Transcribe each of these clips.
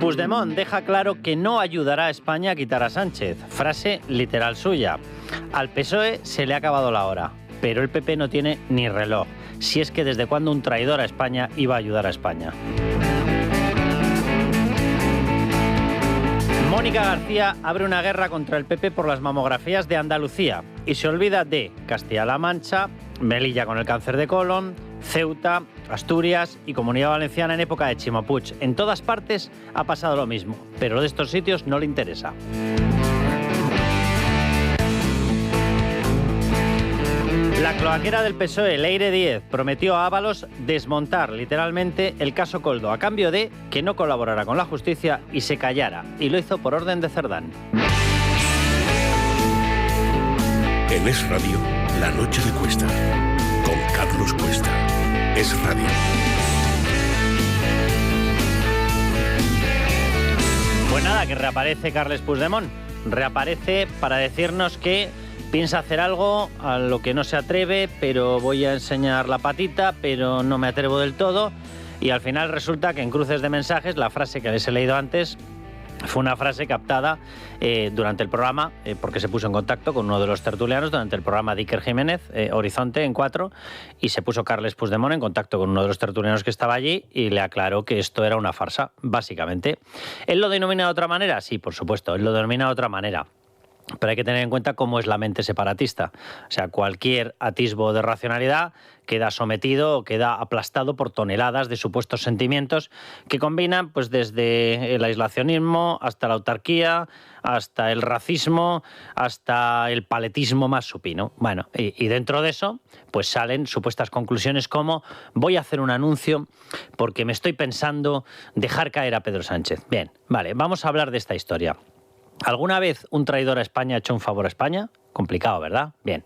Puigdemont deja claro que no ayudará a España a quitar a Sánchez. Frase literal suya. Al PSOE se le ha acabado la hora, pero el PP no tiene ni reloj. Si es que desde cuándo un traidor a España iba a ayudar a España. Mónica García abre una guerra contra el PP por las mamografías de Andalucía y se olvida de Castilla-La Mancha, Melilla con el cáncer de colon, Ceuta, Asturias y Comunidad Valenciana en época de Chimo Puig. En todas partes ha pasado lo mismo, pero de estos sitios no le interesa. La cloaquera del PSOE, Leire Díez, prometió a Ábalos desmontar literalmente el caso Koldo a cambio de que no colaborara con la justicia y se callara. Y lo hizo por orden de Cerdán. En Es Radio, La Noche de Cuesta, con Carlos Cuesta. Es Radio. Pues nada, que reaparece Carles Puigdemont. Reaparece para decirnos que piensa hacer algo a lo que no se atreve, pero voy a enseñar la patita, pero no me atrevo del todo. Y al final resulta que en cruces de mensajes, la frase que les he leído antes fue una frase captada durante el programa, porque se puso en contacto con uno de los tertulianos durante el programa de Iker Jiménez, Horizonte, en 4, y se puso Carles Puigdemont en contacto con uno de los tertulianos que estaba allí y le aclaró que esto era una farsa, básicamente. ¿Él lo denomina de otra manera? Sí, por supuesto, él lo denomina de otra manera. Pero hay que tener en cuenta cómo es la mente separatista. O sea, cualquier atisbo de racionalidad queda sometido o queda aplastado por toneladas de supuestos sentimientos que combinan pues desde el aislacionismo hasta la autarquía, hasta el racismo, hasta el paletismo más supino. Bueno, y dentro de eso pues salen supuestas conclusiones como voy a hacer un anuncio porque me estoy pensando dejar caer a Pedro Sánchez. Bien, vale, vamos a hablar de esta historia. ¿Alguna vez un traidor a España ha hecho un favor a España? Complicado, ¿verdad? Bien.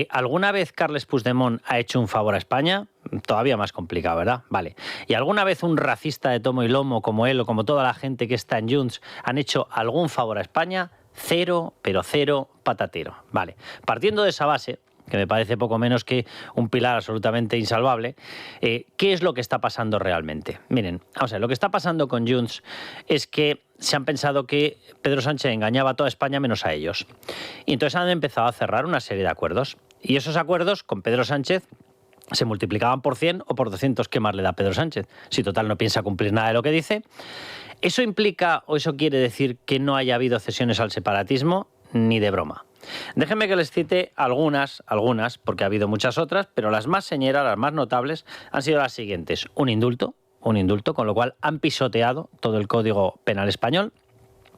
¿Alguna vez Carles Puigdemont ha hecho un favor a España? Todavía más complicado, ¿verdad? Vale. ¿Y alguna vez un racista de tomo y lomo como él o como toda la gente que está en Junts han hecho algún favor a España? Cero, pero cero, patatero. Vale. Partiendo de esa base, que me parece poco menos que un pilar absolutamente insalvable, ¿qué es lo que está pasando realmente? Miren, o sea, lo que está pasando con Junts es que se han pensado que Pedro Sánchez engañaba a toda España menos a ellos. Y entonces han empezado a cerrar una serie de acuerdos. Y esos acuerdos con Pedro Sánchez se multiplicaban por 100 o por 200. ¿Qué más le da Pedro Sánchez? Si total no piensa cumplir nada de lo que dice. ¿Eso implica o eso quiere decir que no haya habido cesiones al separatismo? Ni de broma. Déjenme que les cite algunas, porque ha habido muchas otras, pero las más señeras, las más notables, han sido las siguientes. Un indulto, con lo cual han pisoteado todo el Código Penal español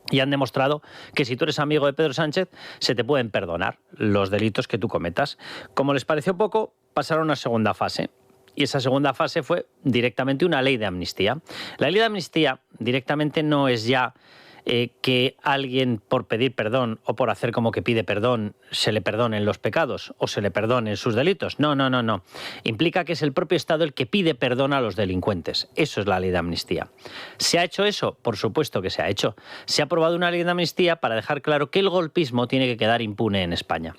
y han demostrado que si tú eres amigo de Pedro Sánchez, se te pueden perdonar los delitos que tú cometas. Como les pareció poco, pasaron a una segunda fase. Y esa segunda fase fue directamente una ley de amnistía. La ley de amnistía directamente no es ya que alguien por pedir perdón o por hacer como que pide perdón se le perdonen los pecados o se le perdonen sus delitos. No. Implica que es el propio Estado el que pide perdón a los delincuentes. Eso es la ley de amnistía. ¿Se ha hecho eso? Por supuesto que se ha hecho. Se ha aprobado una ley de amnistía para dejar claro que el golpismo tiene que quedar impune en España.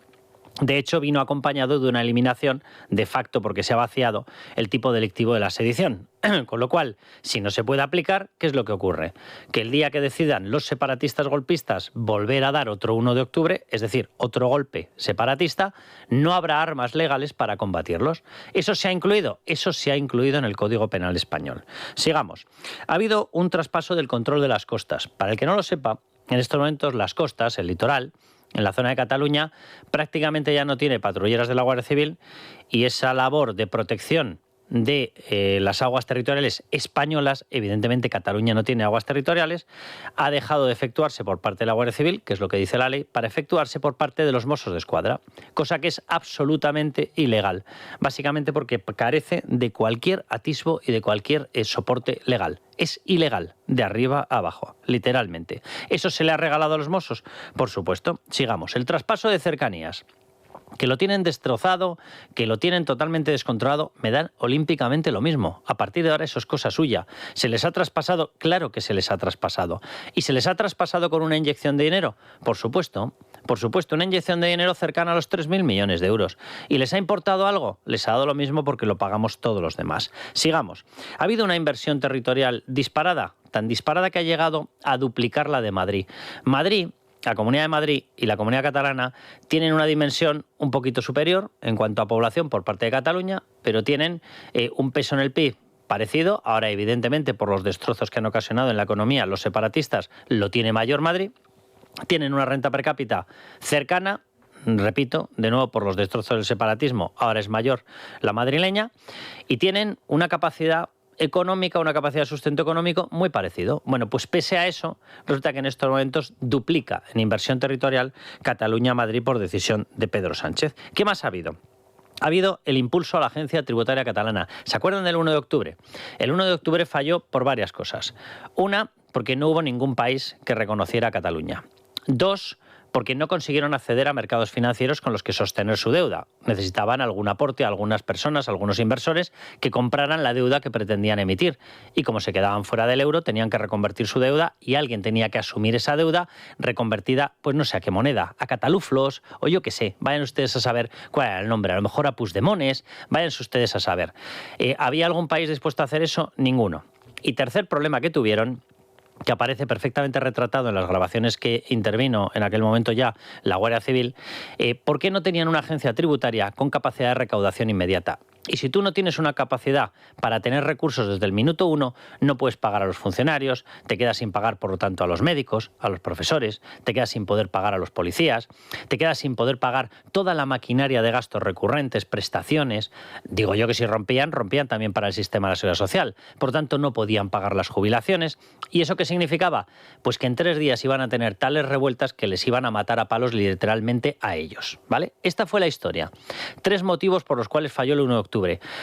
De hecho, vino acompañado de una eliminación de facto porque se ha vaciado el tipo delictivo de la sedición. Con lo cual, si no se puede aplicar, ¿qué es lo que ocurre? Que el día que decidan los separatistas golpistas volver a dar otro 1 de octubre, es decir, otro golpe separatista, no habrá armas legales para combatirlos. ¿Eso se ha incluido? Eso se ha incluido en el Código Penal español. Sigamos. Ha habido un traspaso del control de las costas. Para el que no lo sepa, en estos momentos las costas, el litoral, en la zona de Cataluña, prácticamente ya no tiene patrulleras de la Guardia Civil y esa labor de protección de las aguas territoriales españolas, evidentemente Cataluña no tiene aguas territoriales, ha dejado de efectuarse por parte de la Guardia Civil, que es lo que dice la ley, para efectuarse por parte de los Mossos de Escuadra, cosa que es absolutamente ilegal, básicamente porque carece de cualquier atisbo y de cualquier soporte legal. Es ilegal, de arriba a abajo, literalmente. ¿Eso se le ha regalado a los Mossos? Por supuesto. Sigamos. El traspaso de cercanías. Que lo tienen destrozado, que lo tienen totalmente descontrolado, me dan olímpicamente lo mismo. A partir de ahora eso es cosa suya. ¿Se les ha traspasado? Claro que se les ha traspasado. ¿Y se les ha traspasado con una inyección de dinero? Por supuesto, una inyección de dinero cercana a los 3.000 millones de euros. ¿Y les ha importado algo? Les ha dado lo mismo porque lo pagamos todos los demás. Sigamos. ¿Ha habido una inversión territorial disparada? Tan disparada que ha llegado a duplicar la de Madrid. La Comunidad de Madrid y la Comunidad Catalana tienen una dimensión un poquito superior en cuanto a población por parte de Cataluña, pero tienen un peso en el PIB parecido. Ahora, evidentemente, por los destrozos que han ocasionado en la economía los separatistas, lo tiene mayor Madrid. Tienen una renta per cápita cercana, repito, de nuevo por los destrozos del separatismo, ahora es mayor la madrileña, y tienen una capacidad económica, una capacidad de sustento económico muy parecido. Bueno, pues pese a eso, resulta que en estos momentos duplica en inversión territorial Cataluña-Madrid por decisión de Pedro Sánchez. ¿Qué más ha habido? Ha habido el impulso a la agencia tributaria catalana. ¿Se acuerdan del 1 de octubre? El 1 de octubre falló por varias cosas. Una, porque no hubo ningún país que reconociera a Cataluña. Dos, porque no consiguieron acceder a mercados financieros con los que sostener su deuda. Necesitaban algún aporte a algunas personas, algunos inversores, que compraran la deuda que pretendían emitir. Y como se quedaban fuera del euro, tenían que reconvertir su deuda y alguien tenía que asumir esa deuda reconvertida, pues no sé a qué moneda, a cataluflos o yo qué sé. Vayan ustedes a saber cuál era el nombre, a lo mejor a Puigdemones, váyanse ustedes a saber. ¿Había algún país dispuesto a hacer eso? Ninguno. Y tercer problema que tuvieron, que aparece perfectamente retratado en las grabaciones que intervino en aquel momento ya la Guardia Civil, ¿por qué no tenían una agencia tributaria con capacidad de recaudación inmediata? Y si tú no tienes una capacidad para tener recursos desde el minuto 1, no puedes pagar a los funcionarios, te quedas sin pagar, por lo tanto, a los médicos, a los profesores, te quedas sin poder pagar a los policías, te quedas sin poder pagar toda la maquinaria de gastos recurrentes, prestaciones. Digo yo que si rompían también para el sistema de la seguridad social. Por lo tanto, no podían pagar las jubilaciones. ¿Y eso qué significaba? Pues que en 3 días iban a tener tales revueltas que les iban a matar a palos literalmente a ellos, ¿vale? Esta fue la historia. 3 motivos por los cuales falló el 1 de octubre.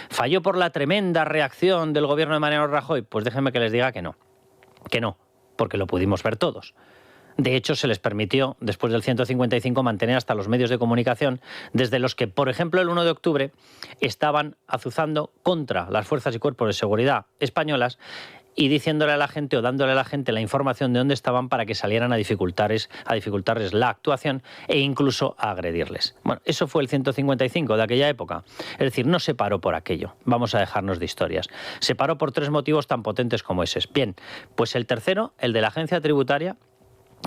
¿Falló por la tremenda reacción del gobierno de Mariano Rajoy? Pues déjenme que les diga que no, porque lo pudimos ver todos. De hecho, se les permitió, después del 155, mantener hasta los medios de comunicación, desde los que, por ejemplo, el 1 de octubre azuzando contra las fuerzas y cuerpos de seguridad españolas y diciéndole a la gente o dándole a la gente la información de dónde estaban para que salieran a dificultarles la actuación e incluso a agredirles. Bueno, eso fue el 155 de aquella época. Es decir, no se paró por aquello. Vamos a dejarnos de historias. Se paró por 3 motivos tan potentes como esos. Bien, pues el tercero, el de la agencia tributaria,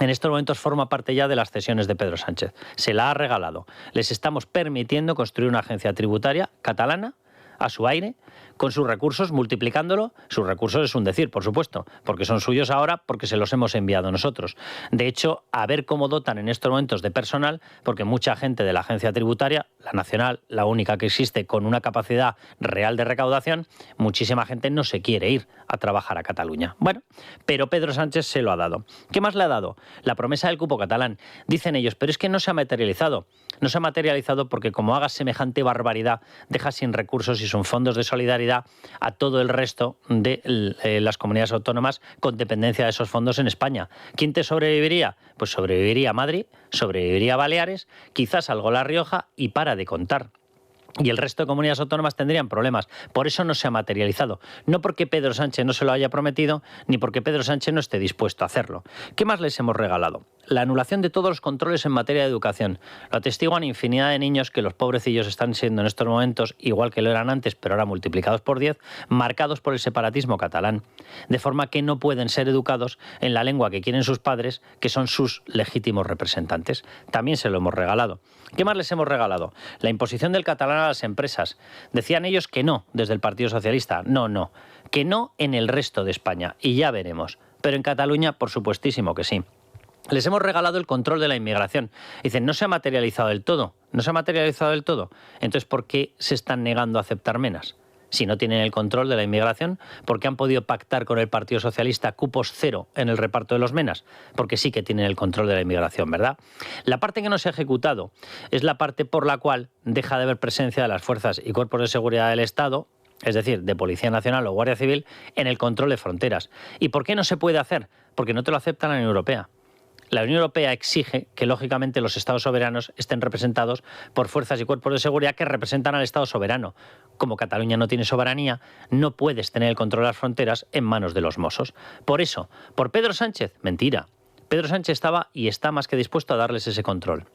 en estos momentos forma parte ya de las cesiones de Pedro Sánchez. Se la ha regalado. Les estamos permitiendo construir una agencia tributaria catalana a su aire, con sus recursos, multiplicándolo. Sus recursos es un decir, por supuesto, porque son suyos ahora, porque se los hemos enviado nosotros. De hecho, a ver cómo dotan en estos momentos de personal, porque mucha gente de la agencia tributaria, la nacional, la única que existe con una capacidad real de recaudación, muchísima gente no se quiere ir a trabajar a Cataluña. Bueno, pero Pedro Sánchez se lo ha dado. ¿Qué más le ha dado? La promesa del cupo catalán. Dicen ellos, pero es que no se ha materializado. No se ha materializado porque como hagas semejante barbaridad, dejas sin recursos y sin fondos de solidaridad a todo el resto de las comunidades autónomas con dependencia de esos fondos en España. ¿Quién te sobreviviría? Pues sobreviviría Madrid, sobreviviría Baleares, quizás algo La Rioja y para de contar. Y el resto de comunidades autónomas tendrían problemas. Por eso no se ha materializado. No porque Pedro Sánchez no se lo haya prometido, ni porque Pedro Sánchez no esté dispuesto a hacerlo. ¿Qué más les hemos regalado? La anulación de todos los controles en materia de educación. Lo atestiguan infinidad de niños que los pobrecillos están siendo en estos momentos, igual que lo eran antes, pero ahora multiplicados por 10, marcados por el separatismo catalán. De forma que no pueden ser educados en la lengua que quieren sus padres, que son sus legítimos representantes. También se lo hemos regalado. ¿Qué más les hemos regalado? La imposición del catalán a las empresas. Decían ellos que no, desde el Partido Socialista. No. Que no en el resto de España. Y ya veremos. Pero en Cataluña, por supuestísimo que sí. Les hemos regalado el control de la inmigración. Dicen, no se ha materializado del todo. ¿No se ha materializado del todo? Entonces, ¿por qué se están negando a aceptar menas? Si no tienen el control de la inmigración, ¿por qué han podido pactar con el Partido Socialista cupos 0 en el reparto de los menas? Porque sí que tienen el control de la inmigración, ¿verdad? La parte que no se ha ejecutado es la parte por la cual deja de haber presencia de las fuerzas y cuerpos de seguridad del Estado, es decir, de Policía Nacional o Guardia Civil, en el control de fronteras. ¿Y por qué no se puede hacer? Porque no te lo acepta la Unión Europea. la Unión Europea exige que, lógicamente, los estados soberanos estén representados por fuerzas y cuerpos de seguridad que representan al Estado soberano. Como Cataluña no tiene soberanía, no puedes tener el control de las fronteras en manos de los Mossos. Por eso, por Pedro Sánchez, mentira. Pedro Sánchez estaba y está más que dispuesto a darles ese control.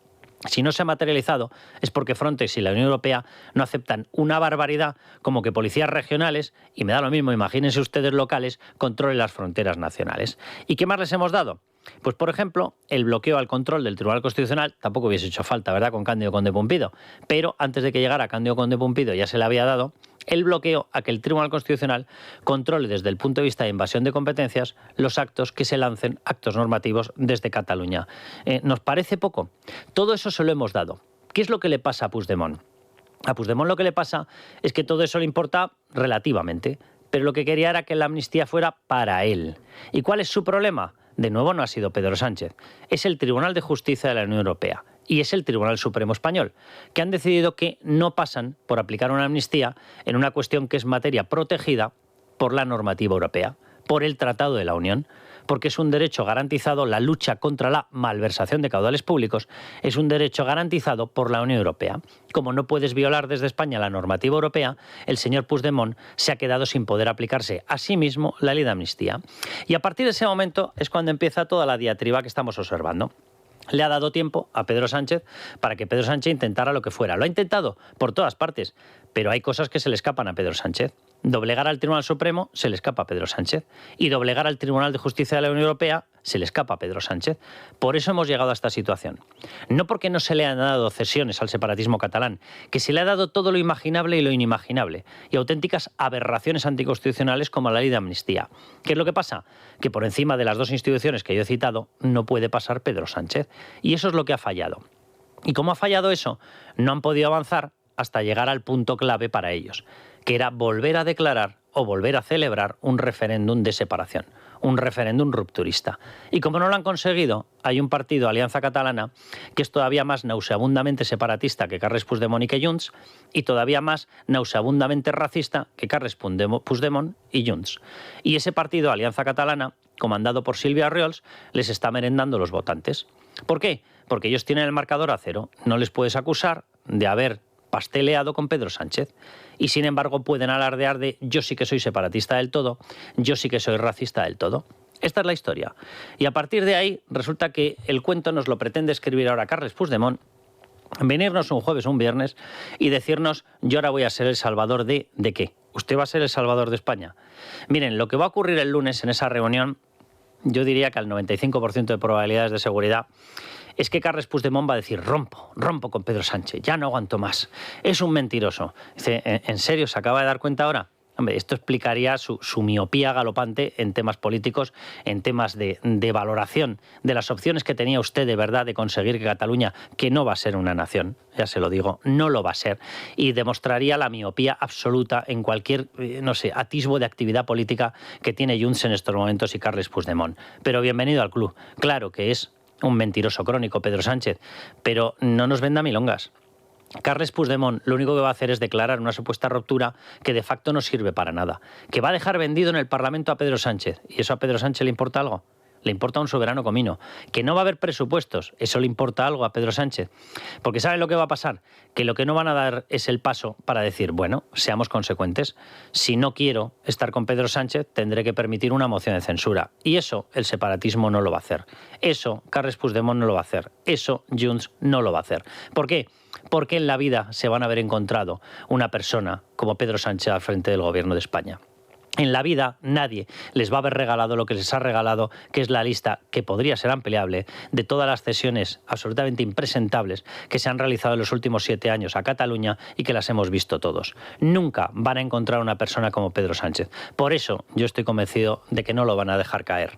Si no se ha materializado es porque Frontex y la Unión Europea no aceptan una barbaridad como que policías regionales, y me da lo mismo, imagínense ustedes locales, controlen las fronteras nacionales. ¿Y qué más les hemos dado? Pues, por ejemplo, el bloqueo al control del Tribunal Constitucional tampoco hubiese hecho falta, ¿verdad?, con Cándido Conde Pumpido. Pero antes de que llegara Cándido Conde Pumpido ya se le había dado el bloqueo a que el Tribunal Constitucional controle desde el punto de vista de invasión de competencias los actos que se lancen, actos normativos desde Cataluña. ¿Nos parece poco? Todo eso se lo hemos dado. ¿Qué es lo que le pasa a Puigdemont? A Puigdemont lo que le pasa es que todo eso le importa relativamente, pero lo que quería era que la amnistía fuera para él. ¿Y cuál es su problema? De nuevo, no ha sido Pedro Sánchez. Es el Tribunal de Justicia de la Unión Europea y es el Tribunal Supremo Español, que han decidido que no pasan por aplicar una amnistía en una cuestión que es materia protegida por la normativa europea, por el Tratado de la Unión, porque es un derecho garantizado. La lucha contra la malversación de caudales públicos es un derecho garantizado por la Unión Europea. Como no puedes violar desde España la normativa europea, el señor Puigdemont se ha quedado sin poder aplicarse a sí mismo la ley de amnistía. Y a partir de ese momento es cuando empieza toda la diatriba que estamos observando. Le ha dado tiempo a Pedro Sánchez para que Pedro Sánchez intentara lo que fuera. Lo ha intentado por todas partes, pero hay cosas que se le escapan a Pedro Sánchez. Doblegar al Tribunal Supremo se le escapa a Pedro Sánchez. Y doblegar al Tribunal de Justicia de la Unión Europea se le escapa a Pedro Sánchez. Por eso hemos llegado a esta situación. No porque no se le han dado cesiones al separatismo catalán, que se le ha dado todo lo imaginable y lo inimaginable, y auténticas aberraciones anticonstitucionales como la ley de amnistía. ¿Qué es lo que pasa? Que por encima de las dos instituciones que yo he citado no puede pasar Pedro Sánchez. Y eso es lo que ha fallado. Y como ha fallado eso, no han podido avanzar hasta llegar al punto clave para ellos, que era volver a declarar o volver a celebrar un referéndum de separación, un referéndum rupturista. Y como no lo han conseguido, hay un partido, Alianza Catalana, que es todavía más nauseabundamente separatista que Carles Puigdemont y que Junts, y todavía más nauseabundamente racista que Carles Puigdemont y Junts. Y ese partido, Alianza Catalana, comandado por Sílvia Orriols, les está merendando los votantes. ¿Por qué? Porque ellos tienen el marcador a cero. No les puedes acusar de haber pasteleado con Pedro Sánchez, y sin embargo pueden alardear de yo sí que soy separatista del todo, yo sí que soy racista del todo. Esta es la historia. Y a partir de ahí resulta que el cuento nos lo pretende escribir ahora Carles Puigdemont, venirnos un jueves o un viernes y decirnos yo ahora voy a ser el salvador ¿de qué? ¿Usted va a ser el salvador de España? Miren, lo que va a ocurrir el lunes en esa reunión, yo diría que al 95% de probabilidades de seguridad, es que Carles Puigdemont va a decir rompo con Pedro Sánchez, ya no aguanto más, es un mentiroso. Dice, ¿en serio se acaba de dar cuenta ahora? Hombre, esto explicaría su miopía galopante en temas políticos, en temas de valoración de las opciones que tenía usted de verdad de conseguir que Cataluña, que no va a ser una nación, ya se lo digo, no lo va a ser, y demostraría la miopía absoluta en cualquier, atisbo de actividad política que tiene Junts en estos momentos y Carles Puigdemont. Pero bienvenido al club. Claro que es un mentiroso crónico, Pedro Sánchez, pero no nos venda milongas. Carles Puigdemont lo único que va a hacer es declarar una supuesta ruptura que de facto no sirve para nada, que va a dejar vendido en el Parlamento a Pedro Sánchez. ¿Y eso a Pedro Sánchez le importa algo? Le importa un soberano comino. Que no va a haber presupuestos, eso le importa algo a Pedro Sánchez. Porque ¿saben lo que va a pasar? Que lo que no van a dar es el paso para decir, bueno, seamos consecuentes. Si no quiero estar con Pedro Sánchez, tendré que permitir una moción de censura. Y eso el separatismo no lo va a hacer. Eso Carles Puigdemont no lo va a hacer. Eso Junts no lo va a hacer. ¿Por qué? Porque en la vida se van a haber encontrado una persona como Pedro Sánchez al frente del gobierno de España. En la vida nadie les va a haber regalado lo que les ha regalado, que es la lista, que podría ser ampliable, de todas las cesiones absolutamente impresentables que se han realizado en los últimos 7 años a Cataluña y que las hemos visto todos. Nunca van a encontrar una persona como Pedro Sánchez. Por eso yo estoy convencido de que no lo van a dejar caer.